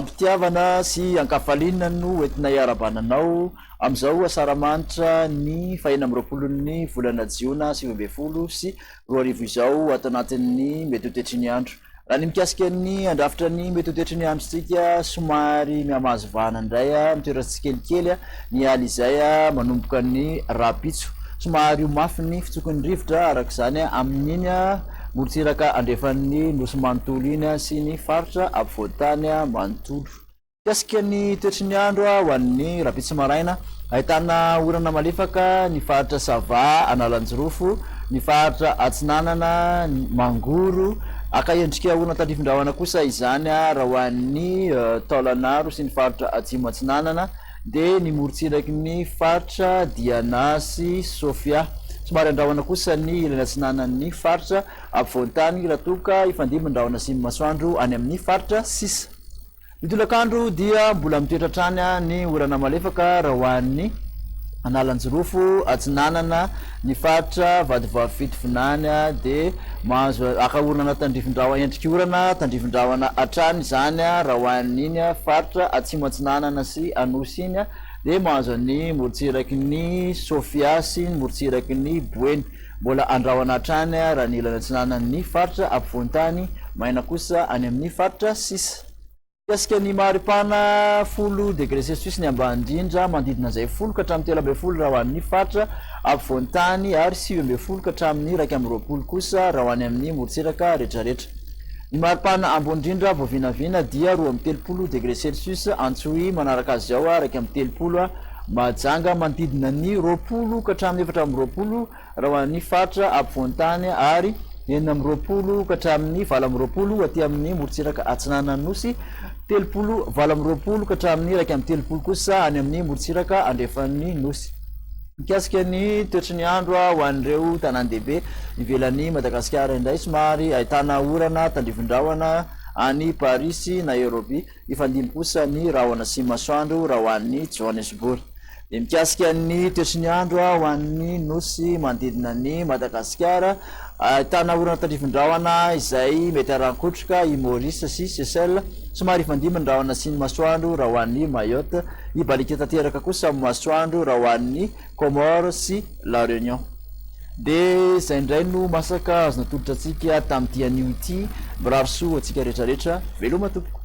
ampitiavana sy ankafalinana no entina iarabananao amizao asaramanitra ny fahina amroapolon'ny volana jiona 2020 sy 2020 izao ato anatin'ny mety ho toetry ny andro raha ny mikasika ny andrafitra ny mety ho toetry ny andro tsika somary miamazovana indray mitoerantsikelikely ny aly izay manomboka ny rapitso somary ho mafy ny fitsokon'ny rivotra arak'izany amin'iny morotsiraka andrefan'ny nosy manontolo iny sy ny faritra ampovoantany manontolo kasika ny toetry ny andro ho an'ny rapitso maraina ahitana orana malefaka ny faritra Sava Analanjirofo ny faritra Atsinanana Mangoro akaendrika orana tandrifindrahona kosa izany raha ho an'ny Taolanaro sy ny faritra Atsimo Atsinanana de ny morotsiraky ny faritra Diana sy Sofia somary andrahona kosa ny ilany atsinanan'ny faritra ampovoantany raha toka ifandimbandrahona sy masoandro any amin'ny faritra sisa ny tolakandro dia mbola mitoetra hatrany ny orana malefaka raha ho an'ny Analanjirofo Atsinanana ny faritra Vadivavy Finany de mahazo akaorana tandrifindrahona endriky orana tandrifindrahona hatrany zany raha ho an'iny faritra Atsimo Atsinanana sy Anosy iny de mahazo ny morotsiraky ny Sofia sy ny morotsiraky ny Boeny mbola andrahona hatrany raha ny ilany atsinanan'ny faritra ampovoantany maina kosa any amin'ny faritra sisa kasika ny maripana 10 degré celsius ny ambany indrindra mandidina zay 10 ka hatramin'ny 13 raha ho an'ny faritra ampovoantany ary 9 ka hatramin'ny 12 kosa raha ho any amin'ny morotsiraka rehetrarehetra ny maripana ambony indrindra voavinavina dia 13 degré celsius antsoy manaraka azy ao araka amin'ny 30 majanga mandidina ny 20 ka hatramin'ny 4 raha ho an'ny faritra ampovoantany ary 9 ka hatramin'ny 20 aty amin'ny morotsiraka Atsinanana Nosy 30 20 ka hatramin'ny 30 kosa any amin'ny morotsiraka andrefan'ny Nosy mikasika ny toetry ny andro ho an'ireo tanàn-dehibe ivelan'ny Madagasikara indray somary ahitana orana tandrifindrahona any Paris Nairobi ifandimy kosa ny rahona sy masoandro raha ho an'ny Johannesburg de mikasika ny toetry ny andro ho an'ny nosy manodidina ny Madagasikara ahitana orana tandrifindrahona izay mety arankotroka i Maurice sy Seychelles somary ifandimy ny rahona sy ny masoandro raha ho an'ny Mayotte ibalika tanteraka kosa masoandro raha ho an'ny Comores sy La Réunion de zay indray no masaka azo natolotra atsika tamin'ity anio ity mirarosoa atsika rehetrarehetra veloma tompoko